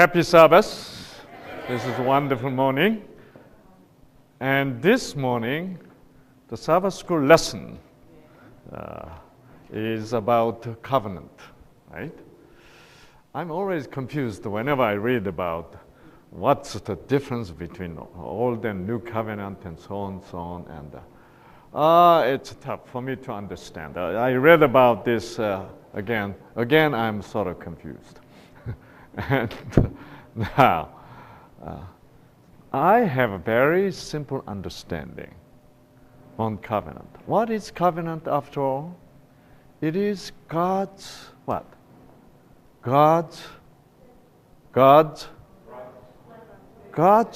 Happy Sabbath. This is a wonderful morning. And this morning, the Sabbath school lesson is about covenant, right? I'm always confused whenever I read about what's the difference between old and new covenant and so on. And it's tough for me to understand. I read about this again. Again, I'm sort of confused. And now, I have a very simple understanding on covenant. What is covenant after all? It is God's what? God's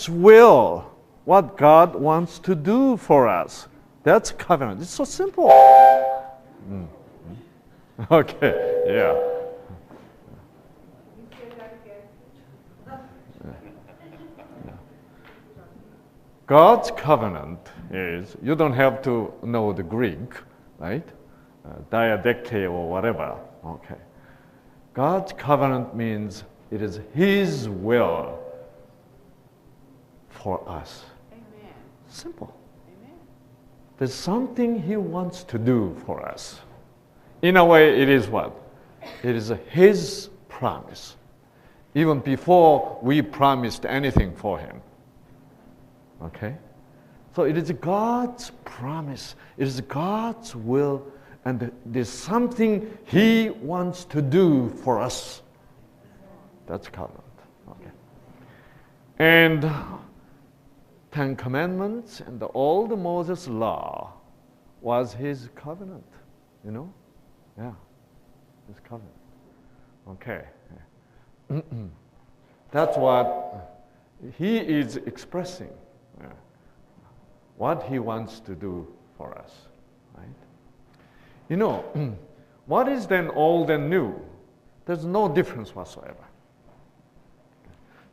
will. What God wants to do for us. That's covenant. It's so simple. Okay, yeah. God's covenant is, you don't have to know the Greek, right? Diadecte or whatever, okay. God's covenant means it is His will for us. Amen. Simple. Amen. There's something He wants to do for us. In a way, it is what? It is His promise. Even before we promised anything for Him. Okay? So it is God's promise. It is God's will. And there's something He wants to do for us. That's covenant. Okay. And Ten Commandments and all the Moses law was His covenant. You know? Yeah. His covenant. Okay. That's what He is expressing. What He wants to do for us, right? You know, what is then old and new? There's no difference whatsoever.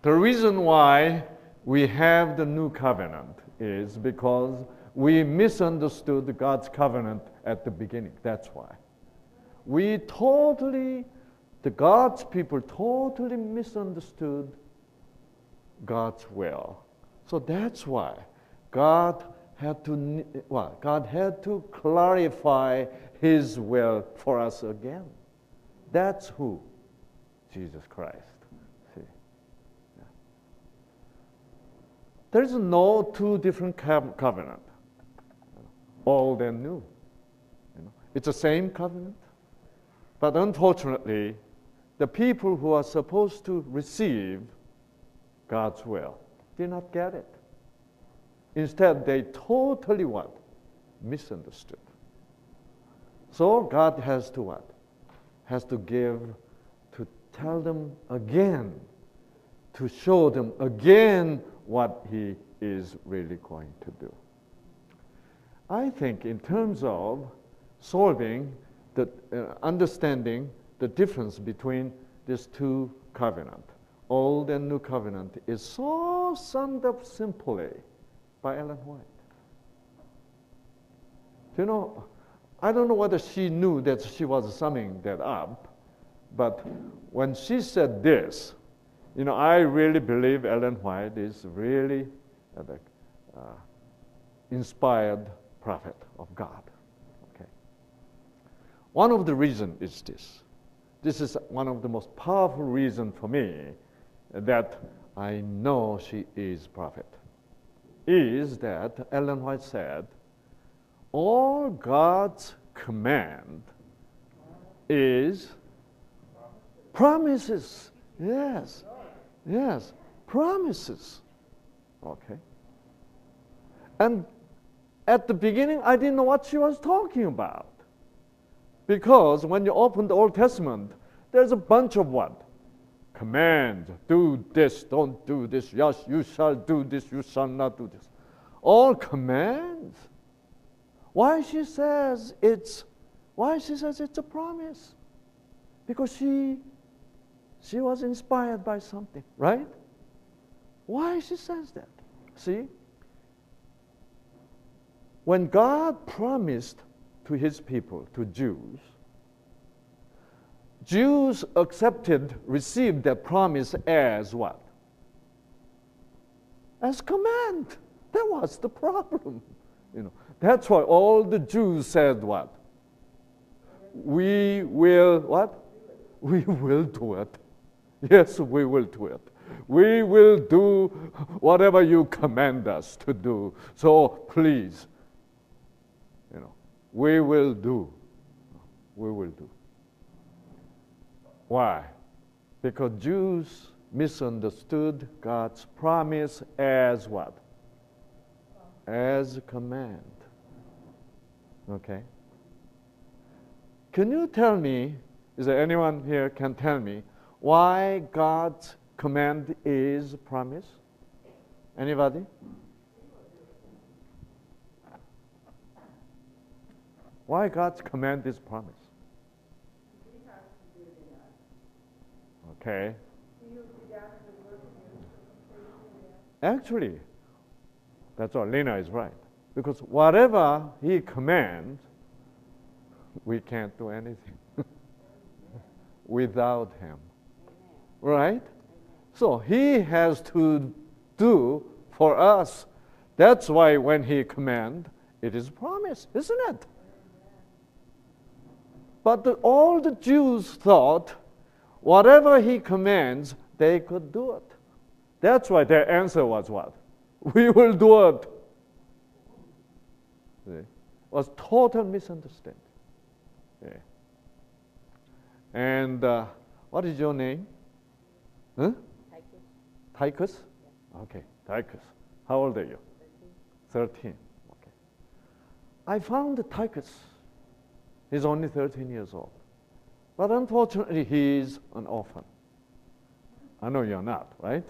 The reason why we have the new covenant is because we misunderstood God's covenant at the beginning. That's why. God's people totally misunderstood God's will. So that's why God had to clarify His will for us again. That's who? Jesus Christ. See? Yeah. There's no two different covenant, old and new. You know? It's the same covenant, but unfortunately, the people who are supposed to receive God's will did not get it. Instead, they totally what? Misunderstood. So God has to what? Has to tell them again, to show them again what He is really going to do. I think in terms of solving understanding the difference between these two covenants, old and new covenant, is so summed up simply by Ellen White. You know, I don't know whether she knew that she was summing that up, but when she said this, you know, I really believe Ellen White is really an inspired prophet of God. Okay. One of the reasons is this. This is one of the most powerful reasons for me that I know she is prophet. Is that Ellen White said, all God's command is promises. Yes. Yes. Promises. Okay. And at the beginning, I didn't know what she was talking about. Because when you open the Old Testament, there's a bunch of what? Commands. Do this, don't do this. Yes, you shall do this, you shall not do this. All commands. Why she says it's a promise? Because she was inspired by something, right? Why she says that? See? When God promised to His people, to Jews, Jews received that promise as what? As command. That was the problem. That's why all the Jews said what? We will what? We will do it. Yes, we will do it. We will do whatever you command us to do. So please, we will do. We will do. Why? Because Jews misunderstood God's promise as what? As a command. Okay? Can you tell me, is there anyone here can tell me, why God's command is promise? Anybody? Why God's command is promise? Okay. Actually, that's what Lena is right. Because whatever He commands, we can't do anything without Him. Right? So He has to do for us. That's why when He commands, it is promise, isn't it? But all the Jews thought whatever He commands, they could do it. That's why their answer was what? We will do it. See? It was total misunderstanding. Yeah. And what is your name? Huh? Tychus? Yeah. Okay, Tychus. How old are you? 13. Okay. I found Tychus. He's only 13 years old. But unfortunately, he's an orphan. I know you're not, right?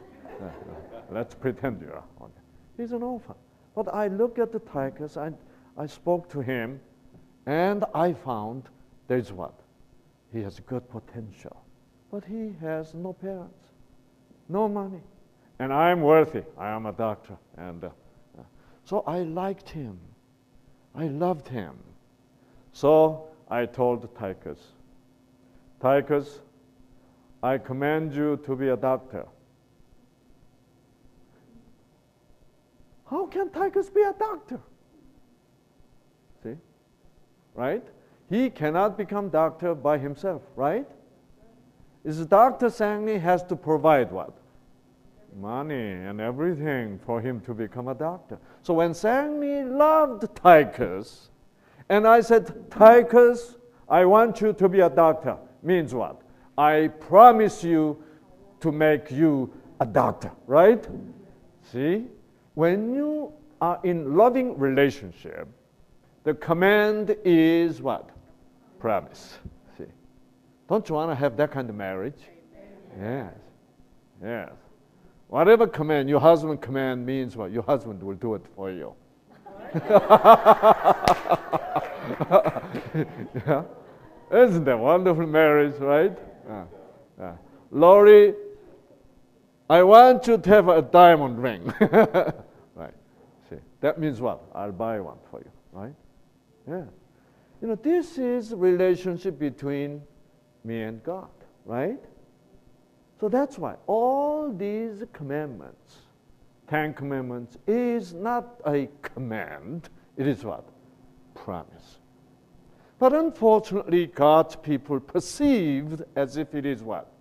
Let's pretend you are. Okay. He's an orphan. But I look at the Tychus, I spoke to him, and I found there's what? He has good potential. But he has no parents, no money. And I'm worthy. I am a doctor. And so I liked him. I loved him. So I told Tychus, Tychus, I command you to be a doctor. How can Tychus be a doctor? See? Right? He cannot become doctor by himself, right? Is Dr. Shang Li has to provide what? Money and everything for him to become a doctor. So when Shang Li loved Tychus, and I said, Tychus, I want you to be a doctor, means what? I promise you to make you a doctor, right? See? When you are in loving relationship, the command is what? Promise. See? Don't you want to have that kind of marriage? Yes. Yes. Whatever command your husband command means what? Your husband will do it for you. Yeah. Isn't that wonderful marriage, right? Lori, I want you to have a diamond ring. Right. See, that means what? I'll buy one for you, right? Yeah. This is relationship between me and God, right? So that's why all these commandments, 10 commandments, is not a command. It is what? Promise. But unfortunately, God's people perceived as if it is what?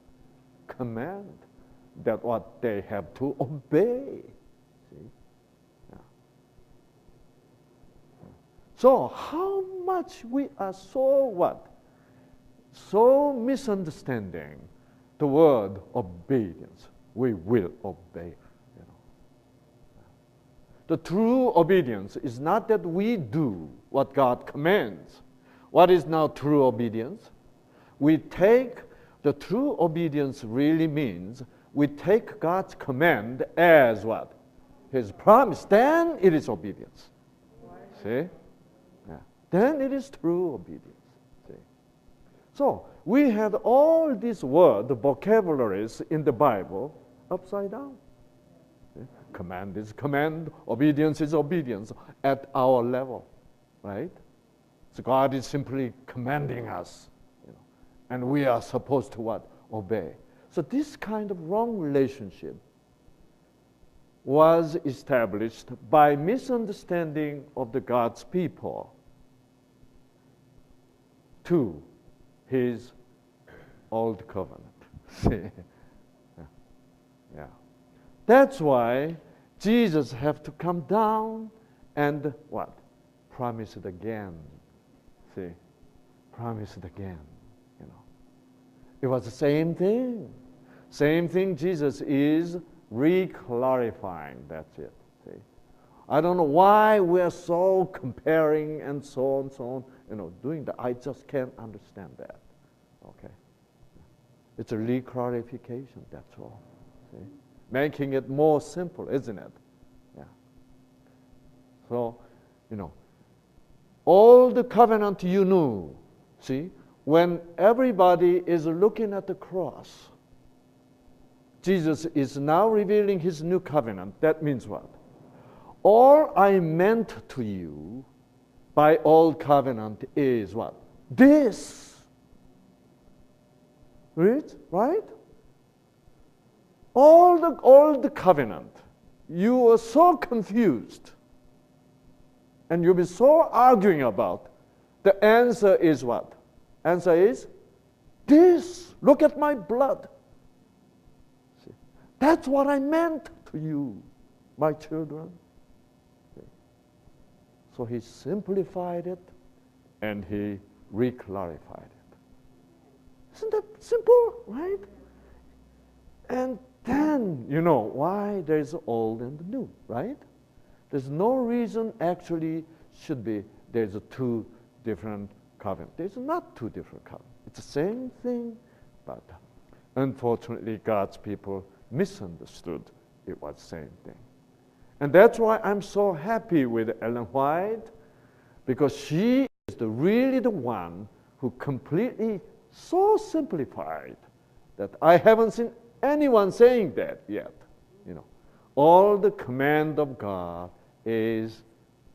Command. That what they have to obey. See? Yeah. So how much we are so what? So misunderstanding the word obedience. We will obey. The true obedience is not that we do what God commands. What is now true obedience? We take the true obedience really means we take God's command as what? His promise. Then it is obedience. See? Yeah. Then it is true obedience. See? So we had all these words, the vocabularies in the Bible, upside down. See? Command is command, obedience is obedience at our level, right? So God is simply commanding us, And we are supposed to what? Obey. So this kind of wrong relationship was established by misunderstanding of the God's people to his old covenant. See? Yeah. That's why Jesus have to come down and what? Promise it again. See? Promise it again. You know. It was the same thing. Same thing Jesus is re-clarifying. That's it. See? I don't know why we're so comparing and so on, so on. You know, doing that. I just can't understand that. Okay. It's a re-clarification, that's all. See? Making it more simple, isn't it? Yeah. So, you know, all the covenant you knew, see, when everybody is looking at the cross, Jesus is now revealing his new covenant. That means what? All I meant to you by old covenant is what? This. Right? All the covenant, you were so confused, and you'll be so arguing about. The answer is what? Answer is this. Look at my blood. See? That's what I meant to you, my children. See? So he simplified it, and he re-clarified it. Isn't that simple, right? And then, you know, why there's old and new, right? There's no reason actually should be there's two different covenants. There's not two different covenants. It's the same thing, but unfortunately God's people misunderstood it was the same thing. And that's why I'm so happy with Ellen White, because she is really the one who completely so simplified that I haven't seen anyone saying that yet. You know, all the command of God is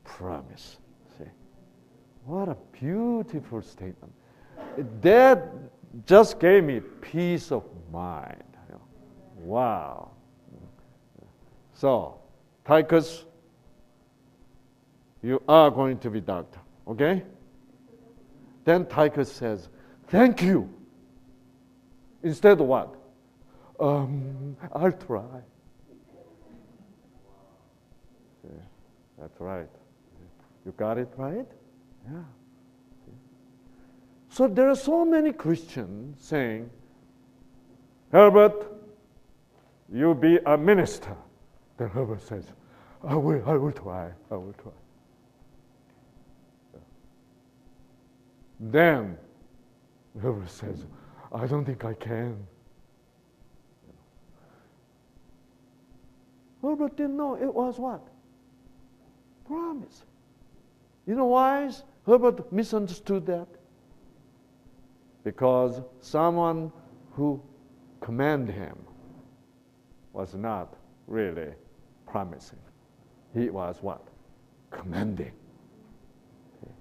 promise. See, what a beautiful statement. That just gave me peace of mind. You know. Wow. So, Tychus, you are going to be doctor, okay? Then Tychus says, thank you. Instead of what? I'll try. Yeah, that's right. You got it right? Yeah. So there are so many Christians saying, Herbert, you be a minister. Then Herbert says, I will try. Then Herbert says, I don't think I can. Herbert didn't know it was what? Promise. You know why Herbert misunderstood that? Because someone who commanded him was not really promising. He was what? Commanding. Okay.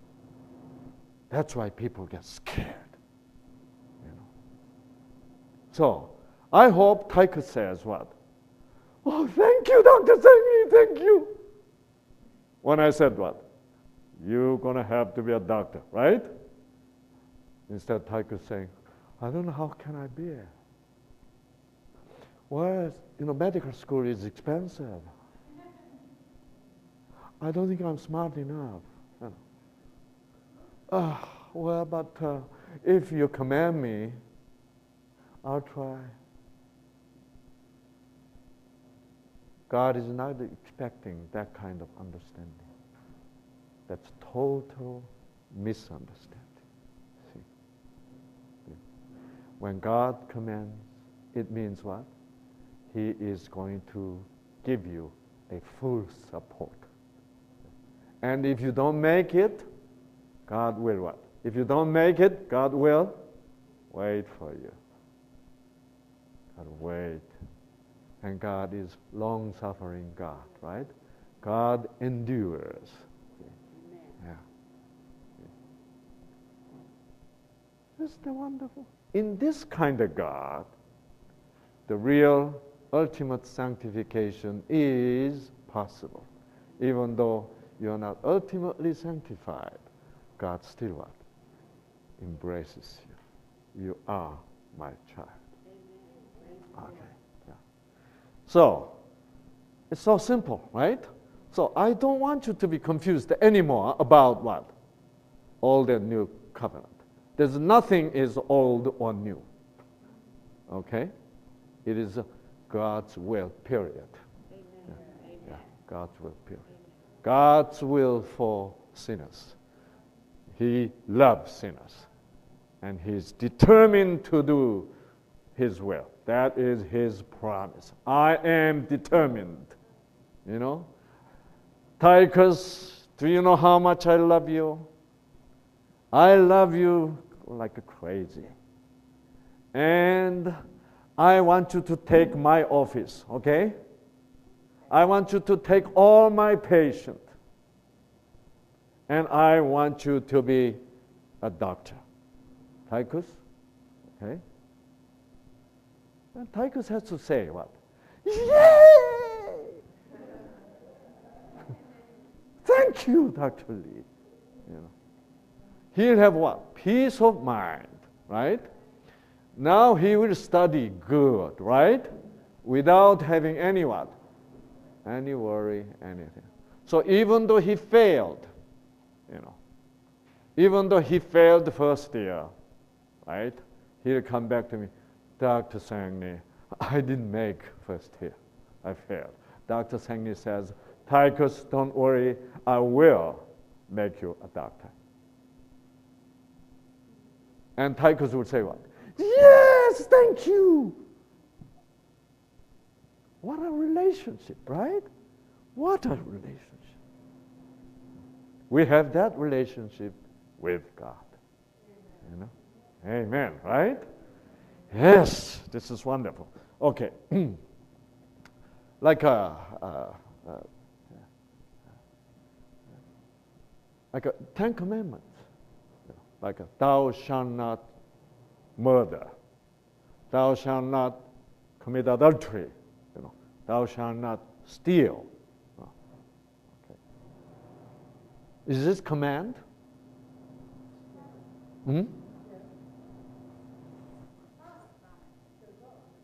That's why people get scared. You know. So, I hope Tychus says what? Oh, thank you, Dr. Sang, thank you. When I said what? You're going to have to be a doctor, right? Instead, Tychus saying, I don't know how can I be. Well, you know, medical school is expensive. I don't think I'm smart enough. You know. Well, but if you command me, I'll try. God is not expecting that kind of understanding. That's total misunderstanding. See? When God commands, it means what? He is going to give you a full support. And if you don't make it, God will what? If you don't make it, God will wait for you. God wait. And God is long-suffering God, right? God endures. Yeah. Isn't that wonderful? in this kind of God, the real ultimate sanctification is possible. Even though you're not ultimately sanctified, God still what? Embraces you. You are my child. Okay. Yeah. So, it's so simple, right? So I don't want you to be confused anymore about what? Old and new covenant. There's nothing is old or new. Okay? It is God's will, period. Amen. Yeah. Yeah. God's will, period. God's will for sinners. He loves sinners. And He's determined to do His will. That is His promise. I am determined. You know? Tychus, do you know how much I love you? I love you like crazy. And I want you to take my office, okay? I want you to take all my patients. And I want you to be a doctor. Tychus, okay? And Tychus has to say what? Yay! Thank you, Dr. Li. You know. He'll have what? Peace of mind, right? Now he will study good, right? Without having any what? Any worry, anything. So even though he failed, you know, even though he failed the first year, right? He'll come back to me, Dr. Shang Li, I didn't make first year. I failed. Dr. Shang Li says, Tychus, don't worry, I will make you a doctor. And Tychus would say what? Yes, thank you. What a relationship, right? What a relationship. We have that relationship with God. You know? Amen, right? Yes, this is wonderful. Okay. Like a Ten Commandments. Like thou shalt not murder. Thou shalt not commit adultery. You know, thou shalt not steal. Okay. Is this command?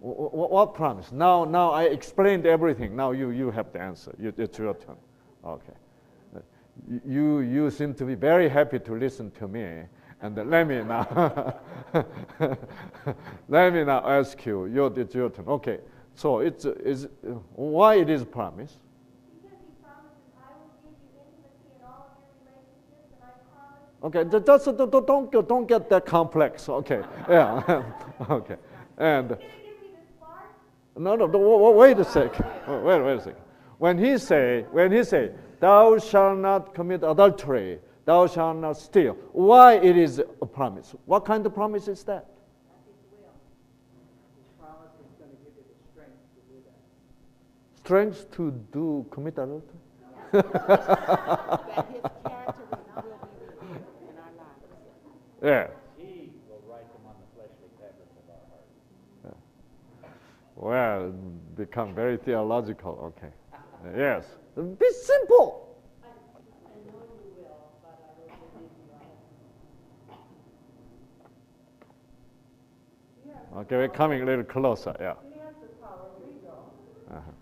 What promise? Now I explained everything. Now you have the answer. It's your turn. Okay. You seem to be very happy to listen to me. And let me now let me now ask you. It's your turn. Okay. So it's why it is promise? Because He promises, I will give you intimacy in all of your relationships, and I promise. Okay. Don't get that complex. Okay. Yeah. Okay. And Can you give me the spark? no. Wait a second. Wait a second. When he say, thou shalt not commit adultery, thou shalt not steal. Why it is a promise? What kind of promise is that? That's His will. His promise is going to give you the strength to do that. Strength to commit adultery? That His character will be revealed in our lives. Yeah. He will write them on the fleshly tablets of our heart. Well, become very theological. Okay. Yes. Be simple. I know you will, but I will believe you. Okay, we're coming a little closer. Yeah. He has the power. We don't. Uh-huh.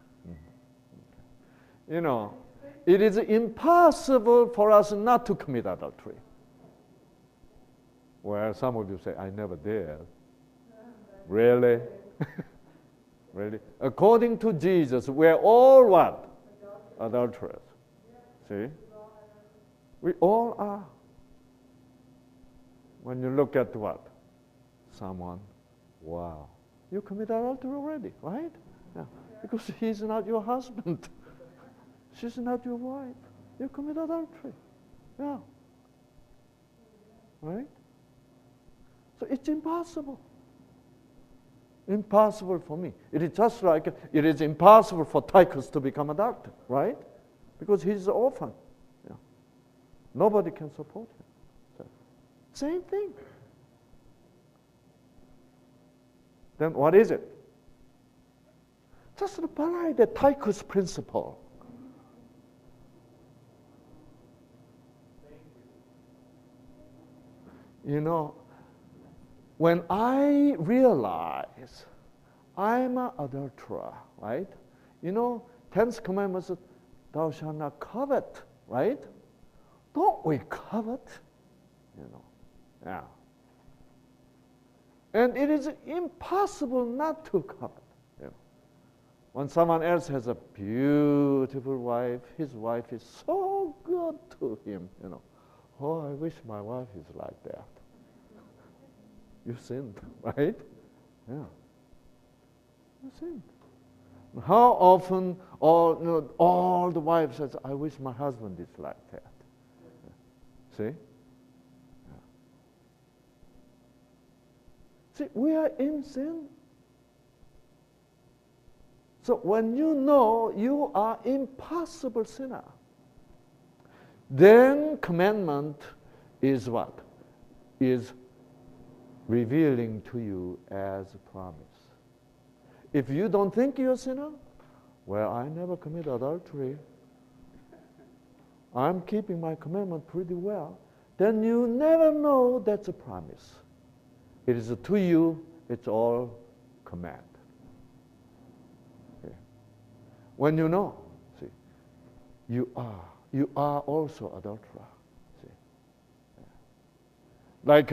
You know, it is impossible for us not to commit adultery. Well, some of you say, I never did. Really? Really? According to Jesus, we're all what? Adulterers. See? We all are. When you look at what? Someone, wow. You commit adultery already, right? Yeah. Because he's not your husband. She's not your wife. You commit adultery. Yeah. Right? So it's impossible. Impossible for me. It is just like it is impossible for Tychus to become a doctor, right? Because he's an orphan. Yeah. Nobody can support him. So, same thing. then what is it? Just apply the Tychus principle. You know, when I realize I'm an adulterer, right? You know, 10th commandment, thou shalt not covet, right? Don't we covet? You know, yeah. And it is impossible not to covet. You know. When someone else has a beautiful wife, his wife is so good to him, you know. Oh, I wish my wife is like that. You sinned, right? Yeah. You sinned. How often all the wives says, I wish my husband is like that. See? Yeah. See, we are in sin. So when you know you are impossible sinner, then commandment is what? Is revealing to you as a promise. If you don't think you're a sinner, well, I never commit adultery. I'm keeping my commandment pretty well. Then you never know that's a promise. It is to you, it's all command. Okay. When you know, see, you are also adulterer. See, yeah. Like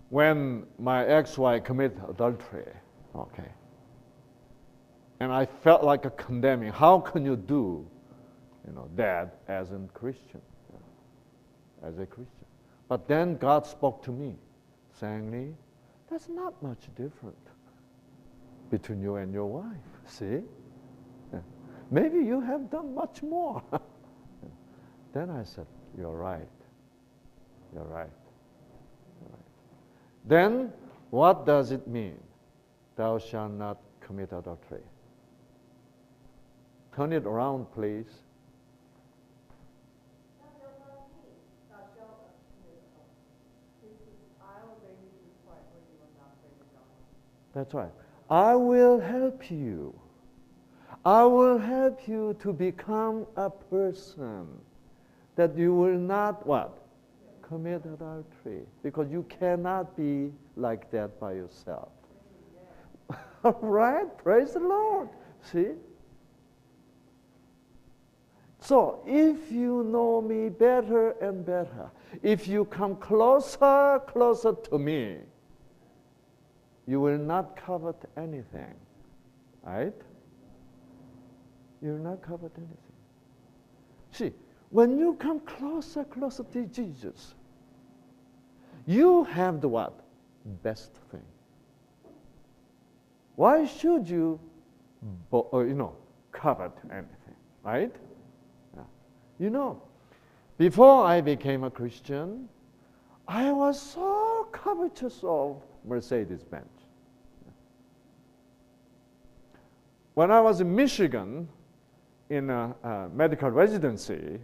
when my ex-wife committed adultery, okay, and I felt like a condemning. How can you do, that as a Christian, as a Christian? But then God spoke to me, Shang Li, that's not much different between you and your wife. See, maybe you have done much more. Then I said, you're right. You're right. Then, what does it mean? Thou shalt not commit adultery. Turn it around, please. That's right. I will help you. I will help you to become a person that you will not what? Commit adultery, because you cannot be like that by yourself. All right? Praise the Lord. See? So, if you know me better and better, if you come closer to me, you will not covet anything. Right? You will not covet anything. See, when you come closer to Jesus, you have the what? Best thing. Why should you, covet anything, right? Yeah. Before I became a Christian, I was so covetous of Mercedes-Benz. When I was in Michigan, in a medical residency,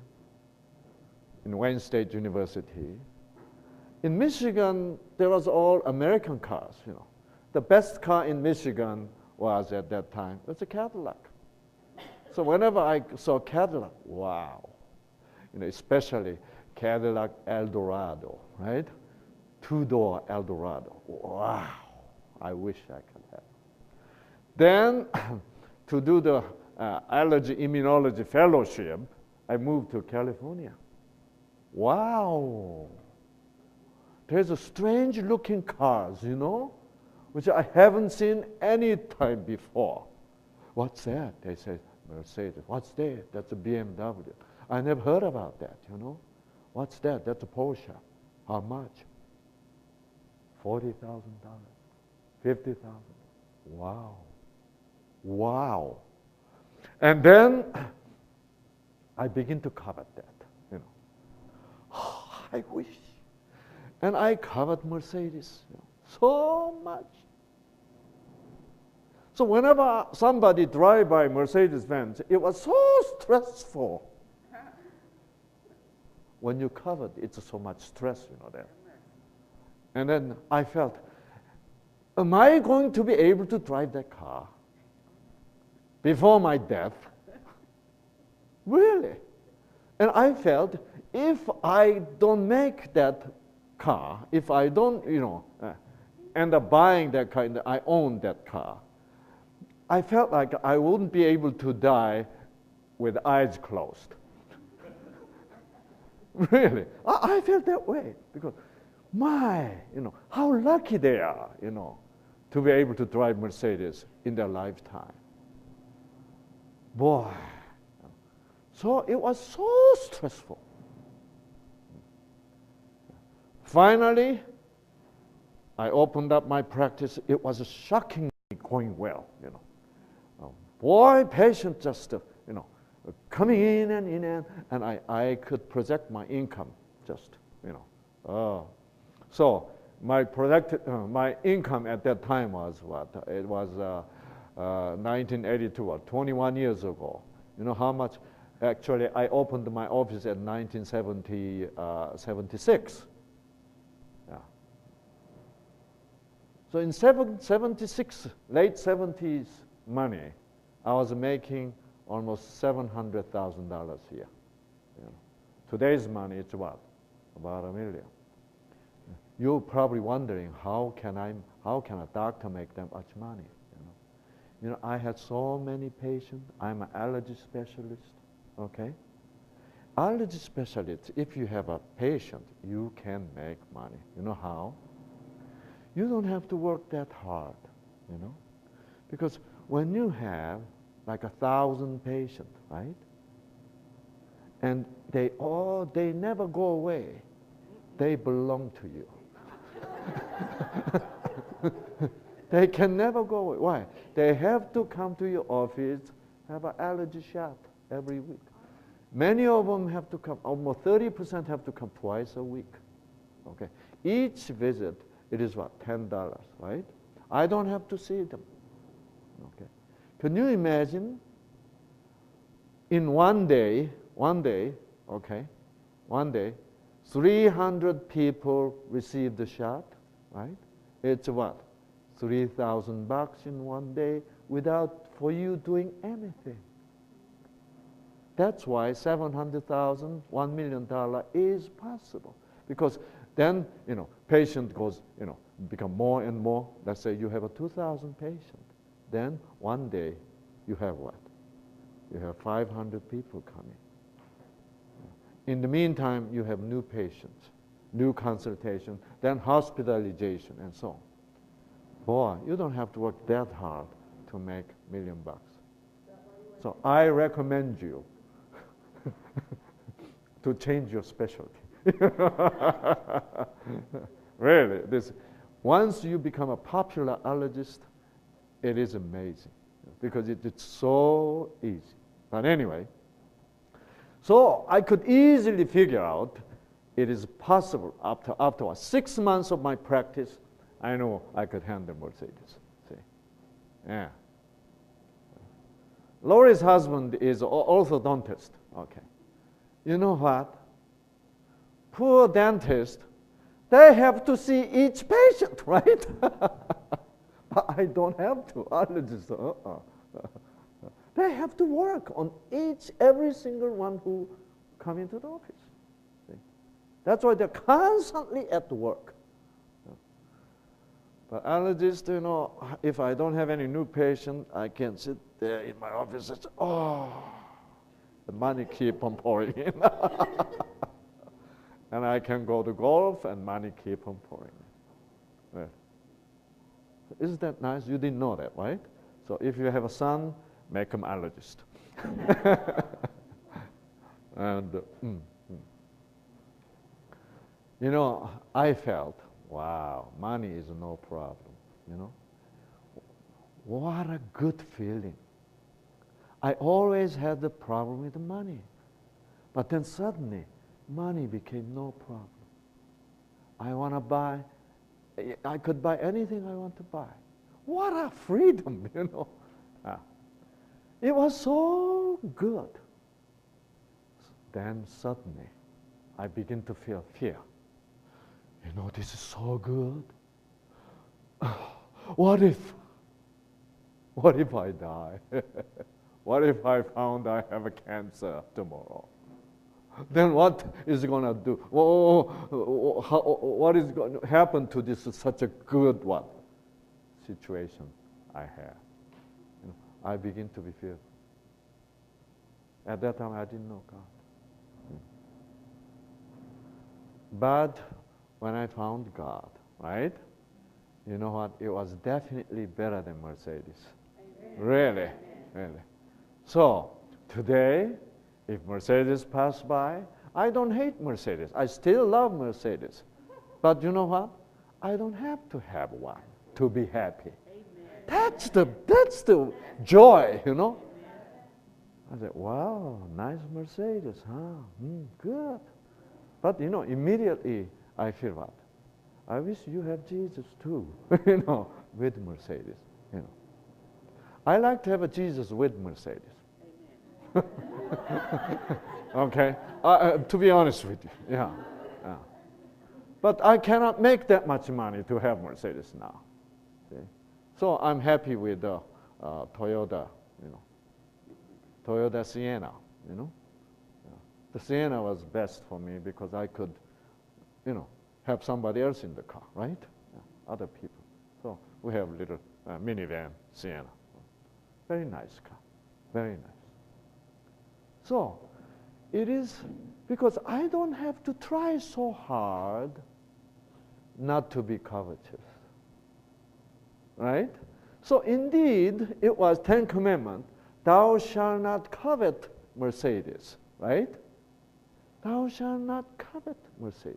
in Wayne State University. In Michigan, there was all American cars, The best car in Michigan was at that time, it was a Cadillac. So whenever I saw Cadillac, wow. Especially Cadillac Eldorado, right? Two-door Eldorado. Wow. I wish I could have. Then, to do the allergy immunology fellowship, I moved to California. Wow. There's a strange looking cars, which I haven't seen any time before. What's that? They say, Mercedes. What's that? That's a BMW. I never heard about that, What's that? That's a Porsche. How much? $40,000. $50,000. Wow. Wow. And then I begin to covet that, I wish. And I covet Mercedes so much. So whenever somebody drive by Mercedes-Benz, it was so stressful. When you covet, it's so much stress, that. And then I felt, am I going to be able to drive that car before my death? Really? And I felt if I don't make that car, if I don't, end up buying that car, and I own that car, I felt like I wouldn't be able to die with eyes closed. Really, I felt that way because, how lucky they are, to be able to drive Mercedes in their lifetime. Boy, so it was so stressful. Finally, I opened up my practice. It was shockingly going well, Boy, patients just, coming in, and I could project my income just, So my income at that time was what? It was 1982, or 21 years ago. You know how much? Actually, I opened my office in 1976. Yeah. So in 76, late 70s money, I was making almost $700,000 a year. Today's money, it's what? About $1 million. You're probably wondering, how can a doctor make that much money? I had so many patients. I'm an allergy specialist. Okay? Allergy specialist, if you have a patient, you can make money. You know how? You don't have to work that hard, because when you have like 1,000 patients, right? And they never go away. They belong to you. They can never go away. Why? They have to come to your office, have an allergy shot every week. Many of them have to come, almost 30% have to come twice a week. Okay. Each visit, it is what? $10, right? I don't have to see them. Okay. Can you imagine? In one day, 300 people receive the shot, right? It's what? $3,000 in one day for you doing anything. That's why $700,000, $1 million is possible. Because then, patient goes, become more and more. Let's say you have a 2,000 patient. Then one day you have what? You have 500 people coming. In the meantime, you have new patients, new consultation, then hospitalization, and so on. Boy, you don't have to work that hard to make $1 million. So I recommend you to change your specialty. Really, once you become a popular allergist, it is amazing because it's so easy. But anyway, so I could easily figure out it is possible after 6 months of my practice, I know I could handle Mercedes. See? Yeah. Lori's husband is orthodontist. Okay. You know what? Poor dentist, they have to see each patient, right? I don't have to. Allergists, They have to work on every single one who come into the office. See? That's why they're constantly at work. But allergists, if I don't have any new patient, I can sit there in my office and say, the money keep on pouring in. And I can go to golf and money keep on pouring in. Yeah. Isn't that nice? You didn't know that, right? So if you have a son, make him allergist. And I felt, wow, money is no problem. What a good feeling. I always had the problem with the money, but then suddenly money became no problem. I could buy anything I want to buy. What a freedom, It was so good. Then suddenly, I begin to feel fear. This is so good. What if? What if I die? What if I found I have a cancer tomorrow? Then what is going to do? What is going to happen to this such a good situation I have? I begin to be fearful. At that time, I didn't know God. But when I found God, right? You know what? It was definitely better than Mercedes. Amen. Really, really. So today, if Mercedes pass by, I don't hate Mercedes. I still love Mercedes. But you know what? I don't have to have one to be happy. Amen. That's the joy, you know. Amen. I said, wow, nice Mercedes, huh? Good. But you know, immediately I feel what? I wish you have Jesus too, you know, with Mercedes, you know. I like to have a Jesus with Mercedes. Okay, to be honest with you, yeah. But I cannot make that much money to have Mercedes now. See? So I'm happy with the Toyota, you know, Toyota Sienna, you know. The Sienna was best for me because I could, you know, have somebody else in the car, right? Yeah, other people. So we have a little minivan Sienna. Very nice car, very nice. So it is because I don't have to try so hard not to be covetous, right? So indeed, it was 10 Commandments, thou shalt not covet Mercedes, right? Thou shalt not covet Mercedes.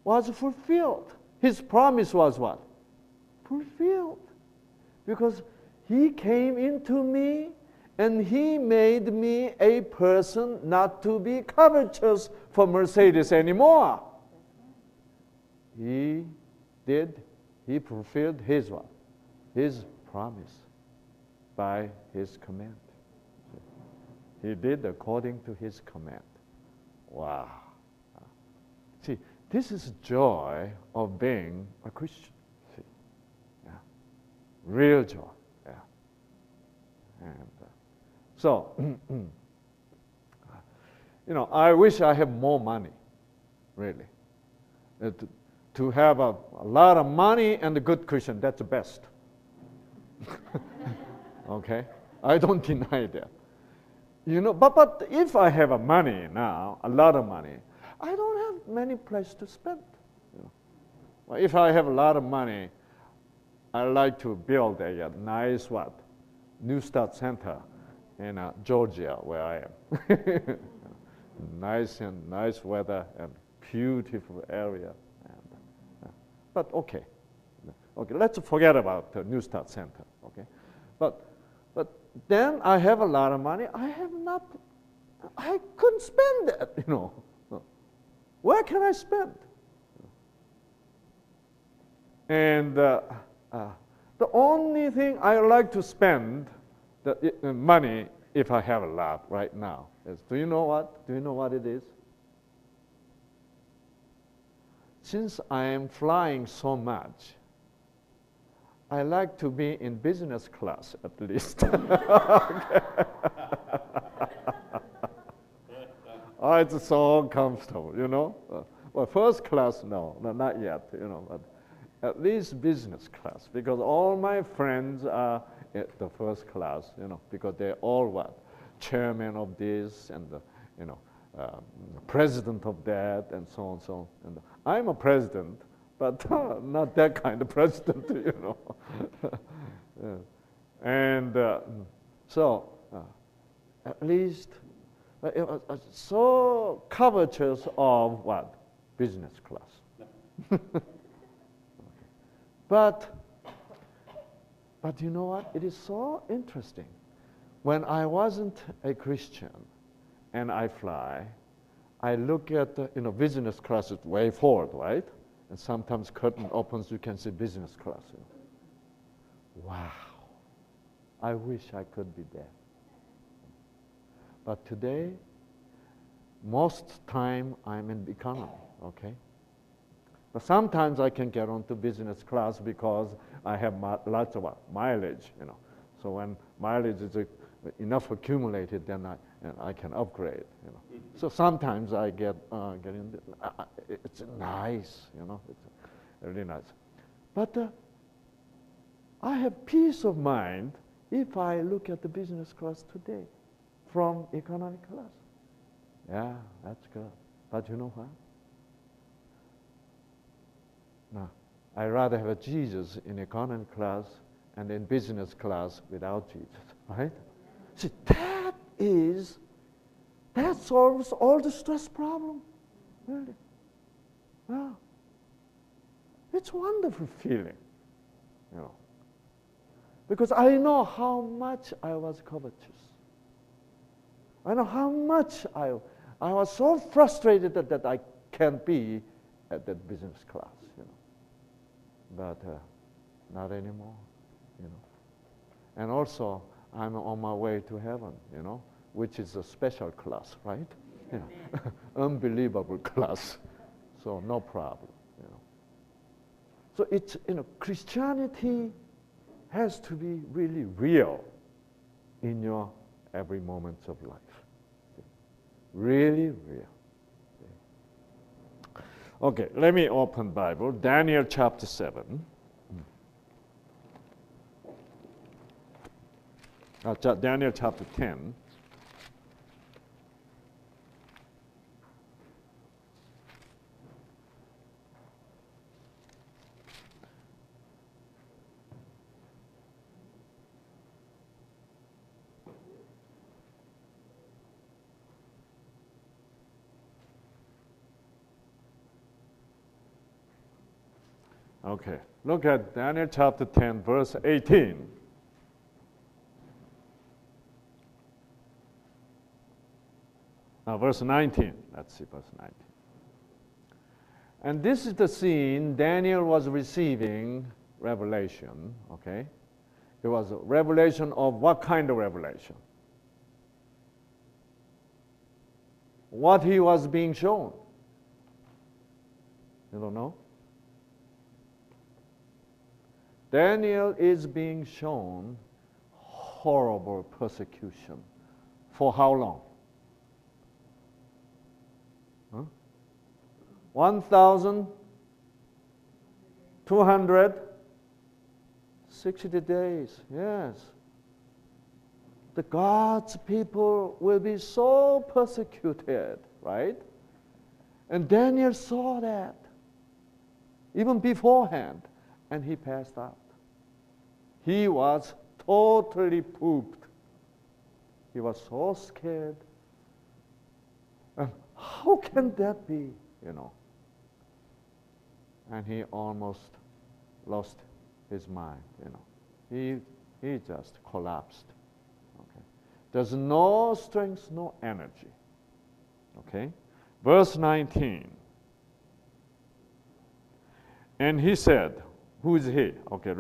Was fulfilled. His promise was what? Fulfilled. Because he came into me and he made me a person not to be covetous for Mercedes anymore. He fulfilled his what? His promise by his command. He did according to his command. Wow. See, this is joy of being a Christian. See, yeah, real joy. Yeah, and so, you know, I wish I had more money, really. To have a lot of money and a good Christian, that's the best. Okay, I don't deny that. You know, but if I have money now, a lot of money, I don't have many places to spend. You know. Well, if I have a lot of money, I like to build a nice New Start Center in Georgia, where I am. Nice weather and beautiful area. And, but okay, let's forget about the New Start Center. Okay, but then I have a lot of money. I couldn't spend that, you know. Where can I spend? And the only thing I like to spend the money, if I have a lot right now, is, do you know what? Do you know what it is? Since I am flying so much, I like to be in business class at least. Oh, it's so comfortable, you know. Well, first class, no, not yet, you know, but at least business class, because all my friends are at the first class, you know, because they're all chairman of this and president of that, and so on, so on. And I'm a president, but not that kind of president, you know. Yeah. And so at least it was so covetous of business class. Okay. But you know what? It is so interesting. When I wasn't a Christian and I fly, I look at business class is way forward, right? And sometimes curtain opens, you can see business class. You know. Wow, I wish I could be there. But today, most time I'm in economy, okay? But sometimes I can get onto business class because I have lots of mileage, So when mileage is enough accumulated, then I can upgrade, So sometimes I get in. It's nice, It's really nice. But I have peace of mind if I look at the business class today from economic class. Yeah, that's good. But you know what? No, I'd rather have a Jesus in economy class and in business class without Jesus, right? See, that solves all the stress problem, really. Wow. It's a wonderful feeling, because I know how much I was covetous. I know how much I was so frustrated that I can't be at that business class, But not anymore, And also, I'm on my way to heaven, which is a special class, right? Unbelievable class. So no problem, So it's, Christianity has to be really real in your every moment of life. Really real. Okay, let me open Bible. Daniel chapter 7. Daniel chapter 10. Okay, look at Daniel chapter 10, verse 18. Now, verse 19. Let's see, verse 19. And this is the scene Daniel was receiving revelation, okay? It was a revelation of what kind of revelation? What he was being shown. You don't know? Daniel is being shown horrible persecution. For how long? 1,260 days, yes. The God's people will be so persecuted, right? And Daniel saw that even beforehand, and he passed out. He was totally pooped. He was so scared. And how can that be, And he almost lost his mind, He just collapsed. Okay. There's no strength, no energy. Okay. Verse 19. And he said, who is he? Okay,